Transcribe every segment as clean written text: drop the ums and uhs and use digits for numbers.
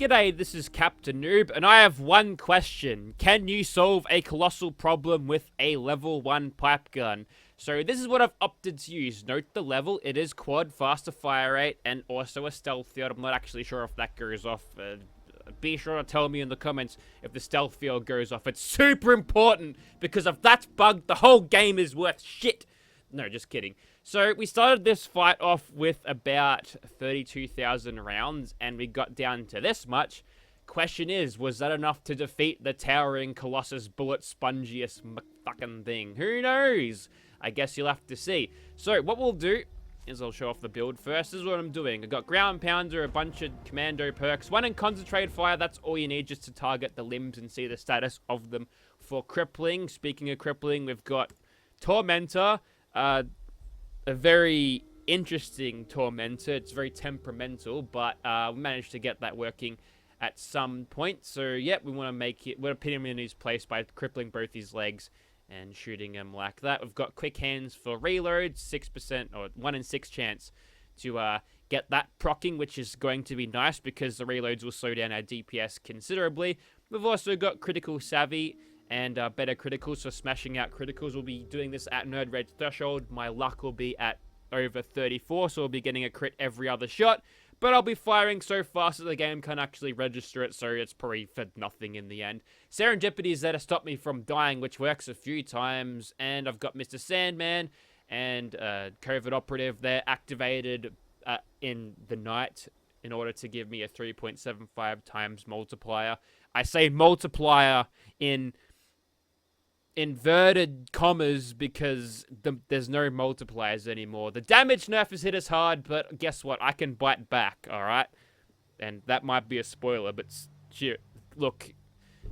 G'day, this is Captainoob, and I have one question. Can you solve a colossal problem with a level 1 pipe gun? So this is what I've opted to use. Note the level, it is quad, faster fire rate, and also a stealth field. I'm not actually sure if that goes off. Be sure to tell me in the comments if the stealth field goes off. It's super important, because if that's bugged, the whole game is worth shit. No, just kidding. So we started this fight off with about 32,000 rounds, and we got down to this much. Question is, was that enough to defeat the towering Colossus bullet spongiest fucking thing? Who knows? I guess you'll have to see. So what we'll do is I'll show off the build first. This is what I'm doing. I've got ground pounder, a bunch of commando perks, one in concentrated fire. That's all you need just to target the limbs and see the status of them. For crippling, speaking of crippling, we've got Tormentor. A very interesting Tormentor. It's very temperamental, but we managed to get that working at some point. So, yeah, we want to make it, we're putting him in his place by crippling both his legs and shooting him like that. We've got quick hands for reload, 6% or 1 in 6 chance to get that procking, which is going to be nice because the reloads will slow down our DPS considerably. We've also got critical savvy and better criticals for smashing out criticals. We'll be doing this at Nerd Rage Threshold. My luck will be at over 34, so we'll be getting a crit every other shot. But I'll be firing so fast that the game can't actually register it, so it's probably for nothing in the end. Serendipity is there to stop me from dying, which works a few times. And I've got Mr. Sandman and COVID Operative. They're activated in the night in order to give me a 3.75 times multiplier. I say multiplier in inverted commas because there's no multipliers anymore. The damage nerf has hit us hard, but guess what? I can bite back, alright? And that might be a spoiler, but shit, look,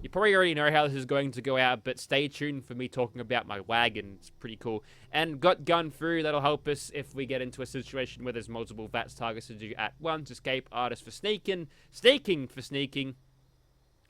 you probably already know how this is going to go out, but stay tuned for me talking about my wagon. It's pretty cool. And got gun through, that'll help us if we get into a situation where there's multiple VATS targets to do at once. Escape artist for sneaking for sneaking.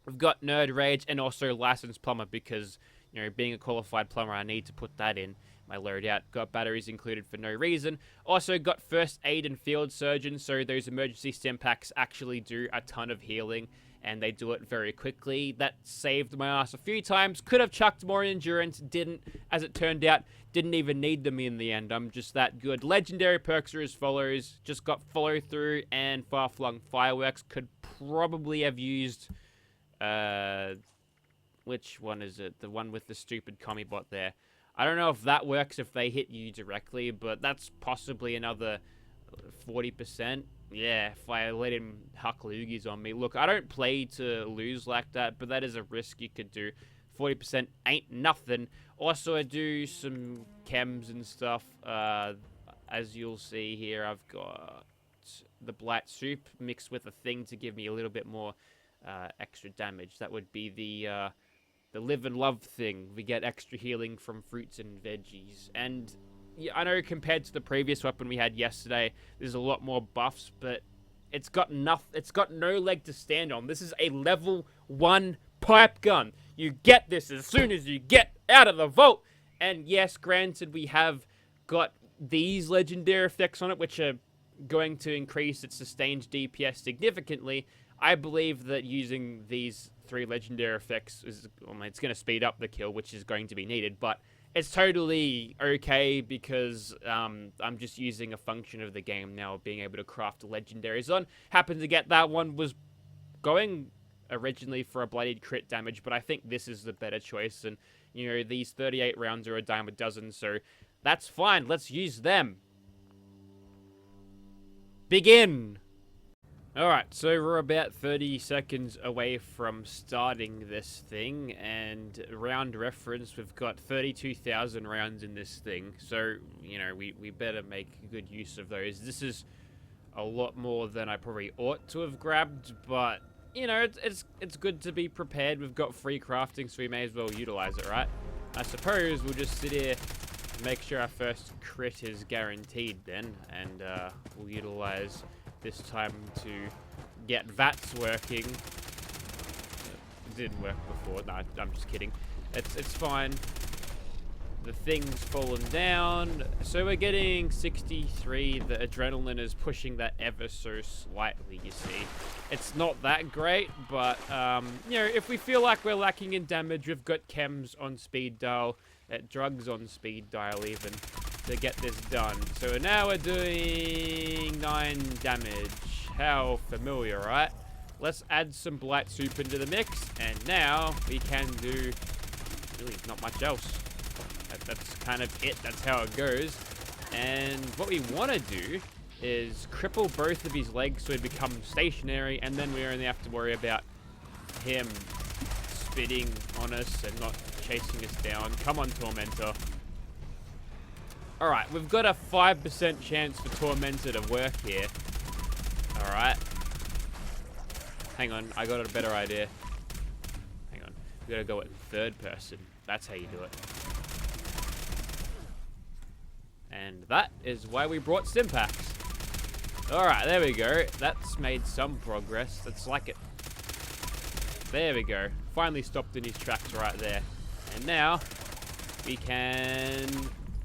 We've got Nerd Rage and also Licensed Plumber because, you know, being a qualified plumber, I need to put that in my loadout. Got batteries included for no reason. Also got First Aid and Field Surgeon, so those emergency stim packs actually do a ton of healing, and they do it very quickly. That saved my ass a few times. Could have chucked more in endurance, didn't. As it turned out, didn't even need them in the end. I'm just that good. Legendary perks are as follows. Just got Follow Through and Far-Flung Fireworks. Could probably have used... which one is it? The one with the stupid commie bot there. I don't know if that works if they hit you directly, but that's possibly another 40%. Yeah, if I let him huck loogies on me. Look, I don't play to lose like that, but that is a risk you could do. 40% ain't nothing. Also, I do some chems and stuff. As you'll see here, I've got the Blight Soup mixed with a thing to give me a little bit more extra damage. That would be the Live and Love thing. We get extra healing from fruits and veggies. And yeah, I know compared to the previous weapon we had yesterday, there's a lot more buffs, but it's got no leg to stand on. This is a level 1 pipe gun. You get this as soon as you get out of the vault. And yes, granted, we have got these legendary effects on it, which are going to increase its sustained DPS significantly. I believe that using these 3 legendary effects is, well, it's going to speed up the kill, which is going to be needed, but it's totally okay because I'm just using a function of the game now, being able to craft legendaries on. Happened to get that one, was going originally for a bloodied crit damage, but I think this is the better choice, and, you know, these 38 rounds are a dime a dozen, so that's fine. Let's use them. Begin! Alright, so we're about 30 seconds away from starting this thing, and round reference, we've got 32,000 rounds in this thing, so, you know, we better make good use of those. This is a lot more than I probably ought to have grabbed, but, you know, it's good to be prepared. We've got free crafting, so we may as well utilize it, right? I suppose we'll just sit here and make sure our first crit is guaranteed then, and we'll utilize this time to get VATS working. It didn't work before. No, I'm just kidding. It's fine. The thing's fallen down. So we're getting 63. The adrenaline is pushing that ever so slightly, you see. It's not that great, but, you know, if we feel like we're lacking in damage, we've got chems on speed dial, drugs on speed dial even, to get this done. So now we're doing 9 damage. How familiar, right? Let's add some blight soup into the mix, and now we can do really not much else. That's kind of it. That's how it goes. And what we want to do is cripple both of his legs so he becomes stationary, and then we only have to worry about him spitting on us and not chasing us down. Come on, Tormentor. Alright, we've got a 5% chance for Tormentor to work here. Alright. Hang on, I got a better idea. Hang on. We gotta go in third person. That's how you do it. And that is why we brought Stimpaks. Alright, there we go. That's made some progress. That's like it. There we go. Finally stopped in his tracks right there. And now, we can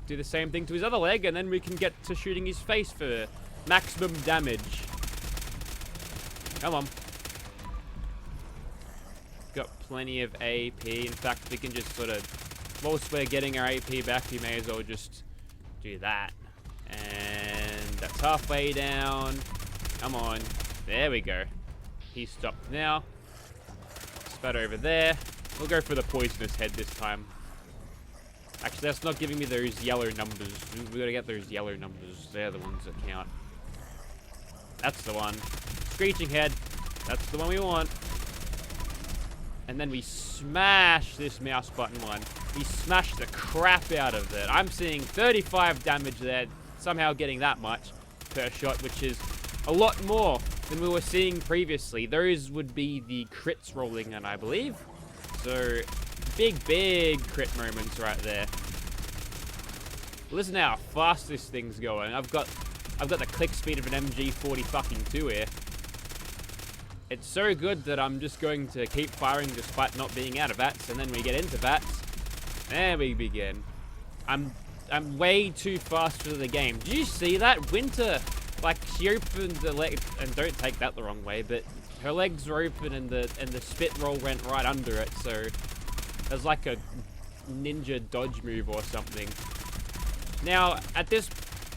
do the same thing to his other leg, and then we can get to shooting his face for maximum damage. Come on. Got plenty of AP. In fact, we can just sort of, whilst we're getting our AP back, we may as well just do that. And that's halfway down. Come on. There we go. He's stopped now. Spat over there. We'll go for the poisonous head this time. Actually, that's not giving me those yellow numbers. We gotta get those yellow numbers. They're the ones that count. That's the one. Screeching head. That's the one we want. And then we smash this mouse button one. We smash the crap out of it. I'm seeing 35 damage there. Somehow getting that much per shot, which is a lot more than we were seeing previously. Those would be the crits rolling in, I believe. So, big crit moments right there. Listen how fast this thing's going. I've got the click speed of an MG40 fucking 2 here. It's so good that I'm just going to keep firing despite not being out of VATS, and then we get into VATS. There we begin. I'm way too fast for the game. Did you see that? Winter, like, she opened the leg, and don't take that the wrong way, but her legs were open and the spit roll went right under it, so it was like a ninja dodge move or something. Now, at this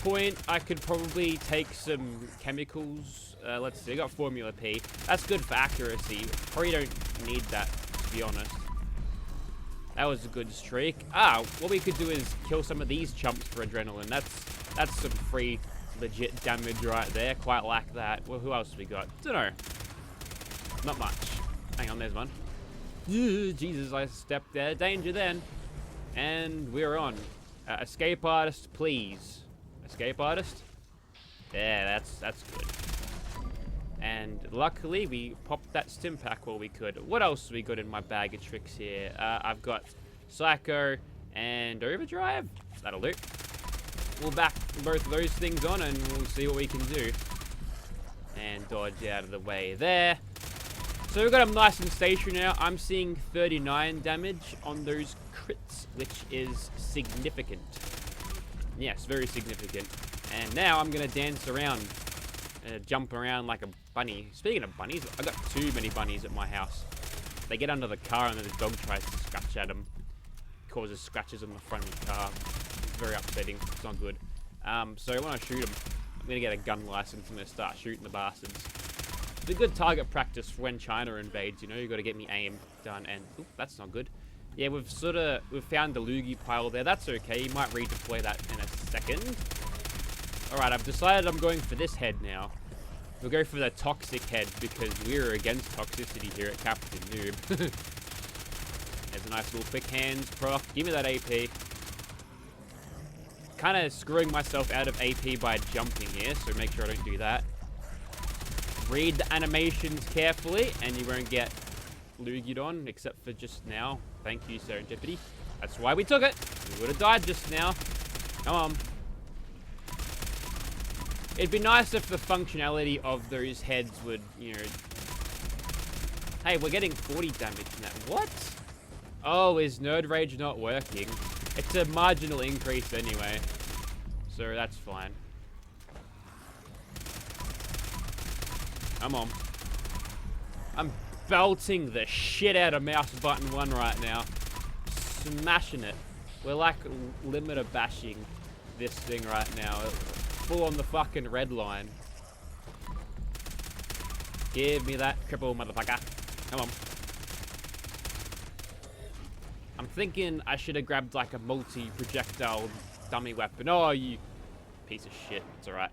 point, I could probably take some chemicals. Let's see, I got Formula P. That's good for accuracy. Probably don't need that, to be honest. That was a good streak. Ah, what we could do is kill some of these chumps for adrenaline. That's some free, legit damage right there. Quite like that. Well, who else we got? Dunno. Not much. Hang on, there's one. Jesus, I stepped there. Danger then. And we're on. Escape artist, please. Escape artist? Yeah, that's good. And luckily, we popped that stim pack while we could. What else we got in my bag of tricks here? I've got Psycho and Overdrive. That'll do. We'll back both of those things on and we'll see what we can do. And dodge out of the way there. So we've got them nice and stationary now. I'm seeing 39 damage on those crits, which is significant. Yes, very significant. And now I'm going to dance around. Jump around like a bunny. Speaking of bunnies, I got too many bunnies at my house. They get under the car and then the dog tries to scratch at them. Causes scratches on the front of the car. It's very upsetting. It's not good. So when I shoot them, I'm going to get a gun license. I'm going to start shooting the bastards. It's a good target practice for when China invades, you know. You've got to get me aim done. And, oop, that's not good. Yeah, we've found the loogie pile there. That's okay. You might redeploy that in a second. Alright, I've decided I'm going for this head now. We'll go for the toxic head because we're against toxicity here at Captainoob. There's a nice little quick hands proc. Give me that AP. Kind of screwing myself out of AP by jumping here, so make sure I don't do that. Read the animations carefully and you won't get loogied on, except for just now. Thank you, Serendipity. That's why we took it. We would have died just now. Come on. It'd be nice if the functionality of those heads would, you know... Hey, we're getting 40 damage now. What? Oh, is Nerd Rage not working? It's a marginal increase anyway. So that's fine. Come on. I'm belting the shit out of mouse button 1 right now. Smashing it. We're like limiter bashing this thing right now. Full on the fucking red line. Give me that cripple, motherfucker. Come on. I'm thinking I should have grabbed like a multi-projectile dummy weapon. Oh, you piece of shit. It's alright.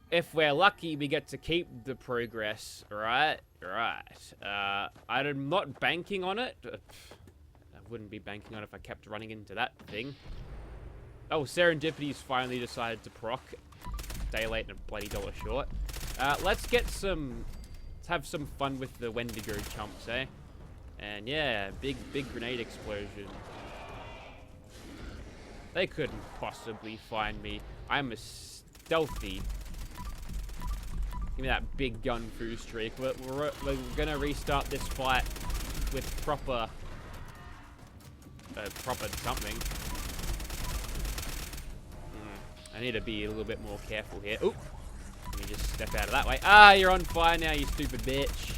If we're lucky, we get to keep the progress. Right? Right. I'm not banking on it. I wouldn't be banking on it if I kept running into that thing. Oh, Serendipity's finally decided to proc. Day late and a bloody dollar short. Let's have some fun with the Wendigo chumps, eh? And yeah, big grenade explosion. They couldn't possibly find me. I'm a stealthy. Give me that big gun foo streak. We're gonna restart this fight with proper something. I need to be a little bit more careful here. Oop! Let me just step out of that way. Ah, you're on fire now, you stupid bitch.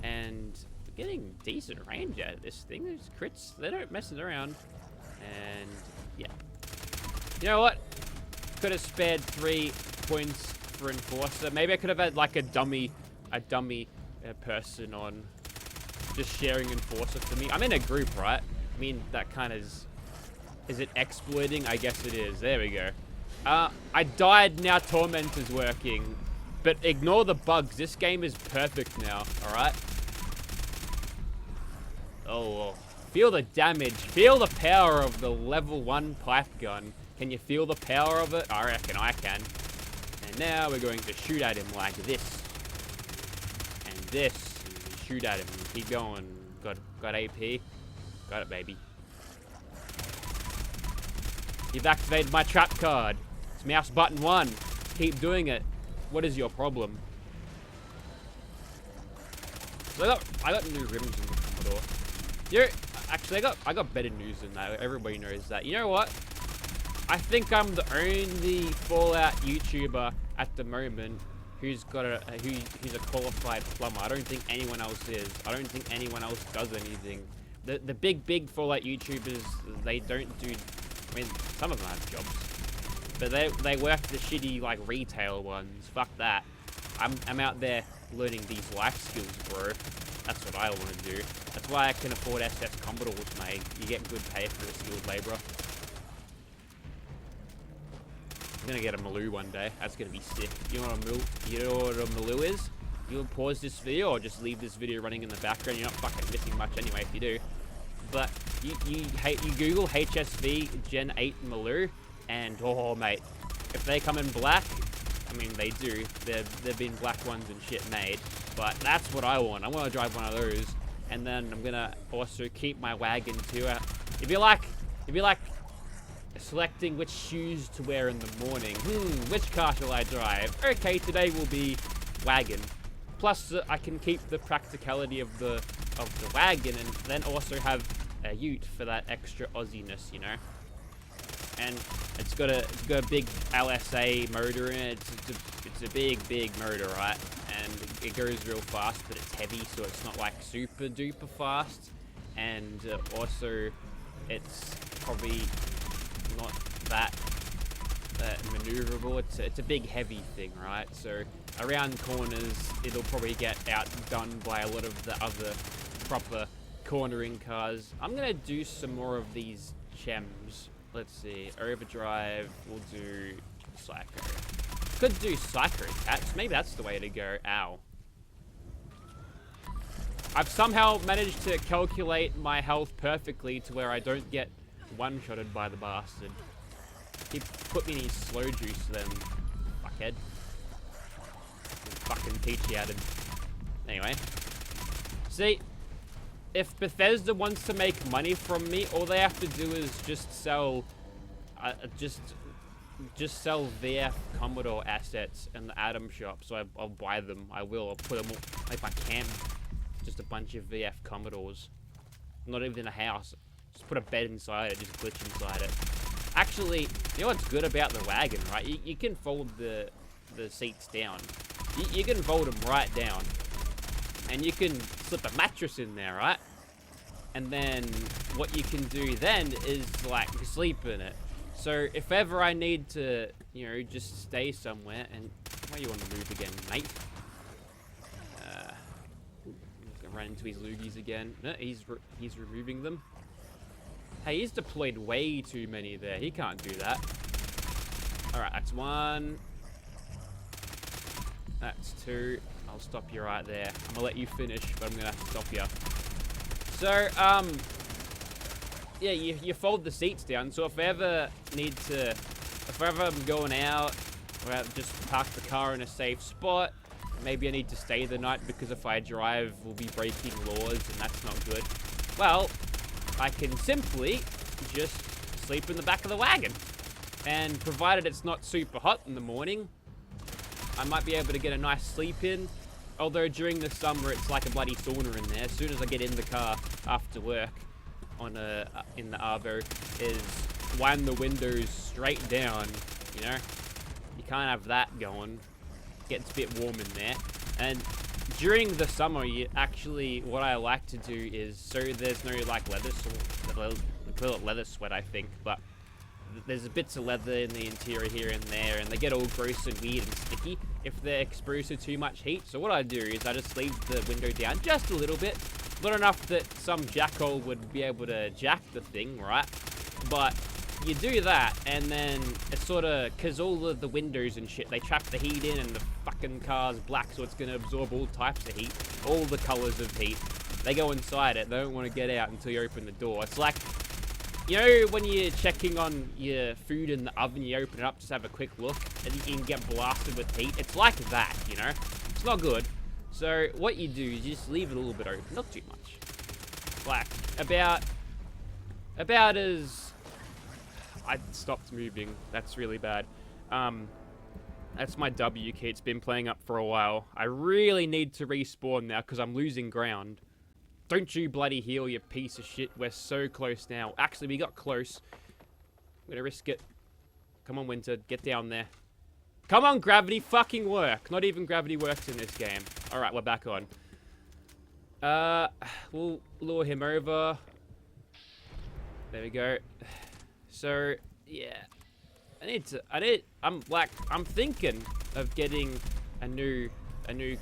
And we're getting decent range out of this thing. Those crits, they don't mess it around. And yeah. You know what? Could have spared 3 points for Enforcer. Maybe I could have had like a dummy person on just sharing Enforcer for me. I'm in a group, right? I mean, that kind of is it exploiting? I guess it is. There we go. I died, now Tormentor's working. But ignore the bugs. This game is perfect now, alright? Oh, feel the damage. Feel the power of the level 1 pipe gun. Can you feel the power of it? I reckon I can. And now we're going to shoot at him like this. And this. And shoot at him. Keep going. Got AP. Got it, baby. You've activated my trap card. It's mouse button 1. Keep doing it. What is your problem? So I got new rims in the Commodore. Actually, I got better news than that. Everybody knows that. You know what? I think I'm the only Fallout YouTuber at the moment who's got who's a qualified plumber. I don't think anyone else is. I don't think anyone else does anything. The big Fallout YouTubers, they don't do. I mean, some of them have jobs, but they work the shitty like retail ones. Fuck that. I'm out there learning these life skills, bro. That's what I want to do. That's why I can afford SS Commodores, mate. You get good pay for a skilled labourer. I'm gonna get a Maloo one day. That's gonna be sick. You know what a Maloo is? You'll pause this video or just leave this video running in the background. You're not fucking missing much anyway if you do. But you Google HSV Gen 8 Maloo, and oh mate, if they come in black, I mean they do. There've been black ones and shit made, but that's what I want. I want to drive one of those, and then I'm gonna also keep my wagon too. It'd be like selecting which shoes to wear in the morning. Which car shall I drive? Okay, today will be wagon. Plus, I can keep the practicality of the wagon, and then also have a ute for that extra Aussie-ness, you know. And it's got a big LSA motor in it. It's a big motor, right? And it goes real fast, but it's heavy, so it's not like super duper fast. And also, it's probably not that maneuverable. It's a big heavy thing, right? So around corners, it'll probably get outdone by a lot of the other proper cornering cars. I'm gonna do some more of these chems. Let's see, overdrive. We'll do psycho. Could do psycho attacks. Maybe that's the way to go. Ow. I've somehow managed to calculate my health perfectly to where I don't get one-shotted by the bastard. He put me in his slow juice then, fuckhead. He'll fucking teach you how to... Anyway. See, if Bethesda wants to make money from me, all they have to do is just sell... just sell VF Commodore assets in the Atom shop. So I'll buy them. I will. I'll put them all... If I can. Just a bunch of VF Commodores. Not even in a house. Just put a bed inside it, just glitch inside it. Actually, you know what's good about the wagon, right? You can fold the seats down. You can fold them right down. And you can slip a mattress in there, right? And then what you can do then is, like, sleep in it. So if ever I need to, you know, just stay somewhere, and why you want to move again, mate? Gonna run into his loogies again. No, he's removing them. Hey, he's deployed way too many there. He can't do that. All right, that's one. That's two. I'll stop you right there. I'm gonna let you finish, but I'm gonna have to stop you. So, yeah, you fold the seats down. So if I ever I'm going out, or I just park the car in a safe spot, maybe I need to stay the night because if I drive, we'll be breaking laws, and that's not good. Well, I can simply just sleep in the back of the wagon. And provided it's not super hot in the morning, I might be able to get a nice sleep in. Although during the summer, it's like a bloody sauna in there. As soon as I get in the car after work in the Arvo, is wind the windows straight down, you know? You can't have that going. Gets a bit warm in there. And during the summer, what I like to do is, so there's no like leather sweat, I think, but there's bits of leather in the interior here and there, and they get all gross and weird and sticky if they're exposed to too much heat. So what I do is I just leave the window down just a little bit, not enough that some jackhole would be able to jack the thing, right? But you do that, and then it's sort of, because all of the windows and shit, they trap the heat in, and the fucking car's black, so it's going to absorb all types of heat, all the colors of heat. They go inside it. They don't want to get out until you open the door. It's like, you know, when you're checking on your food in the oven, you open it up, just have a quick look, and you can get blasted with heat. It's like that, you know? It's not good. So what you do is you just leave it a little bit open, not too much. Like, about as... I stopped moving. That's really bad. That's my W key. It's been playing up for a while. I really need to respawn now because I'm losing ground. Don't you bloody heal, you piece of shit. We're so close now. Actually, we got close. I'm gonna risk it. Come on, Winter. Get down there. Come on, gravity fucking work. Not even gravity works in this game. Alright, we're back on. We'll lure him over. There we go. So, yeah. I'm thinking of getting a new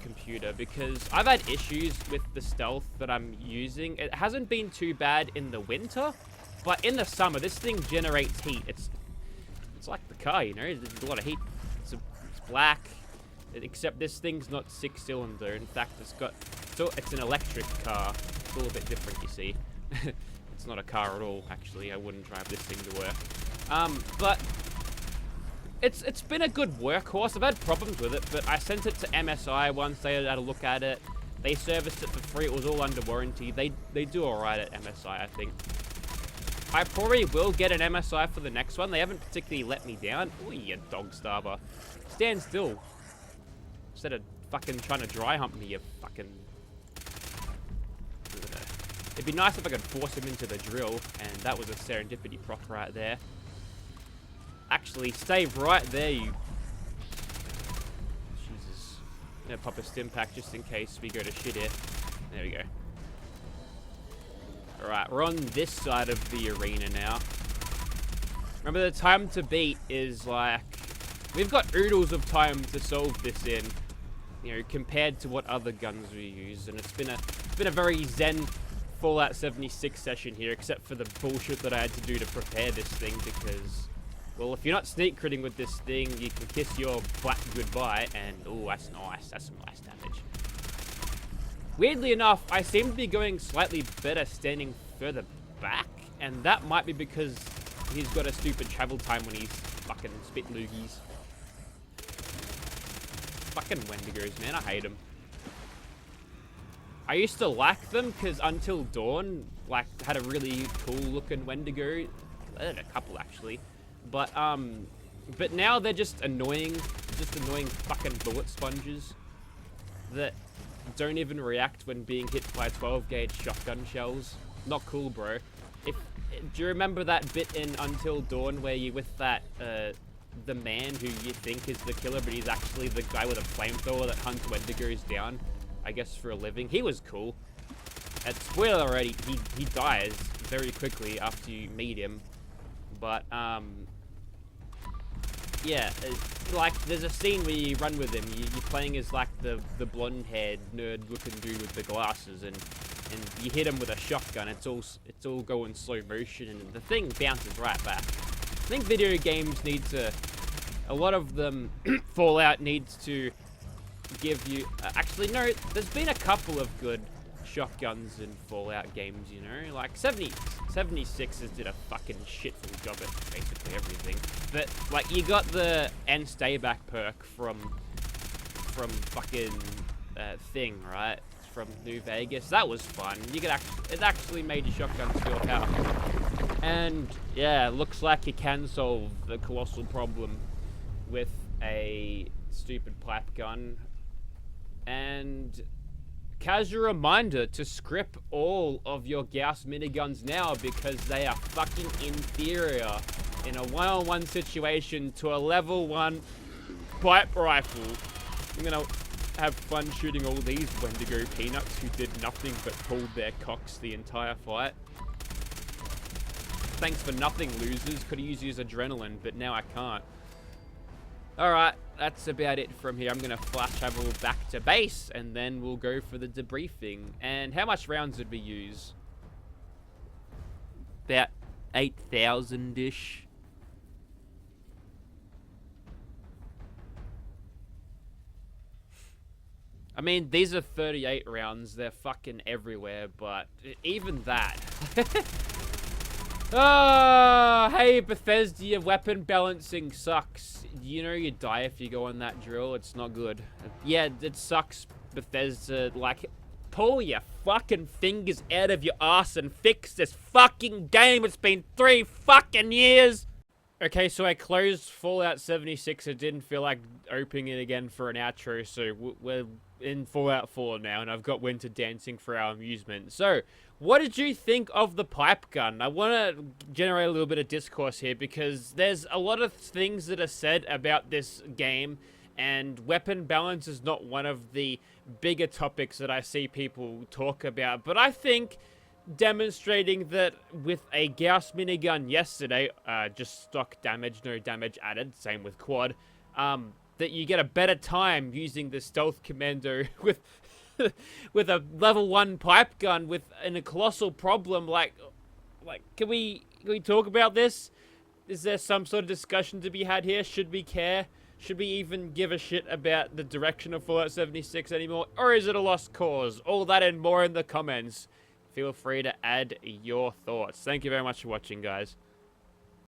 computer because I've had issues with the stealth that I'm using. It hasn't been too bad in the winter, but in the summer, this thing generates heat. It's like the car, you know, there's a lot of heat. It's black, except this thing's not 6-cylinder. In fact, it's an electric car. It's a little bit different, you see. It's not a car at all, actually. I wouldn't drive this thing to work. But it's been a good workhorse. I've had problems with it, but I sent it to MSI once. They had a look at it. They serviced it for free. It was all under warranty. They do all right at MSI, I think. I probably will get an MSI for the next one. They haven't particularly let me down. Oh, you dog starver. Stand still. Instead of fucking trying to dry hump me, you fucking... It'd be nice if I could force him into the drill, and that was a serendipity proc right there. Actually, stay right there, you... Jesus. I'm gonna pop a stim pack just in case we go to shit here. There we go. Alright, we're on this side of the arena now. Remember, the time to beat is like... We've got oodles of time to solve this in, you know, compared to what other guns we use, and it's been a very zen Fallout 76 session here, except for the bullshit that I had to do to prepare this thing, because, well, if you're not sneak critting with this thing, you can kiss your butt goodbye, and, oh, that's nice. That's some nice damage. Weirdly enough, I seem to be going slightly better standing further back, and that might be because he's got a stupid travel time when he's fucking spit loogies. Fucking Wendigos, man, I hate them. I used to like them because Until Dawn, like, had a really cool looking Wendigo. I had a couple actually, but now they're just annoying fucking bullet sponges that don't even react when being hit by 12 gauge shotgun shells. Not cool, bro. if do you remember that bit in Until Dawn where you with that the man who you think is the killer, but he's actually the guy with a flamethrower that hunts Wendigos down, I guess, for a living? He was cool. And spoiler already, he dies very quickly after you meet him. But yeah, like there's a scene where you run with him. You're playing as like the blonde-haired nerd-looking dude with the glasses, and you hit him with a shotgun. It's all going slow motion, and the thing bounces right back. I think video games need to, a lot of them, Fallout needs to give you. Actually, no, there's been a couple of good shotguns in Fallout games, you know, like 76ers did a fucking shitful job at basically everything. But like, you got the end stay back perk from fucking thing, right? From New Vegas. That was fun. You could it actually made your shotguns feel powerful. And yeah, looks like you can solve the colossal problem with a stupid pipe gun. And casual reminder to scrap all of your Gauss miniguns now, because they are fucking inferior in a one-on-one situation to a level 1 pipe rifle. I'm gonna have fun shooting all these Wendigo peanuts who did nothing but pulled their cocks the entire fight. Thanks for nothing, losers. Could have used his adrenaline, but now I can't. Alright, that's about it from here. I'm going to flash travel back to base, and then we'll go for the debriefing. And how much rounds did we use? About 8,000-ish. I mean, these are 38 rounds. They're fucking everywhere, but even that. Oh, hey, Bethesda, your weapon balancing sucks. You know you die if you go on that drill. It's not good. Yeah, it sucks, Bethesda. Like, pull your fucking fingers out of your ass and fix this fucking game. It's been 3 fucking years. Okay, so I closed Fallout 76. It didn't feel like opening it again for an outro, so we're in Fallout 4 now, and I've got Winter dancing for our amusement. So, what did you think of the pipe gun? I want to generate a little bit of discourse here, because there's a lot of things that are said about this game, and weapon balance is not one of the bigger topics that I see people talk about, but I think demonstrating that with a Gauss minigun yesterday, just stock damage, no damage added, same with quad, that you get a better time using the stealth commando with with a level 1 pipe gun in a colossal problem. Like, can we talk about this? Is there some sort of discussion to be had here? Should we care? Should we even give a shit about the direction of Fallout 76 anymore? Or is it a lost cause? All that and more in the comments. Feel free to add your thoughts. Thank you very much for watching, guys.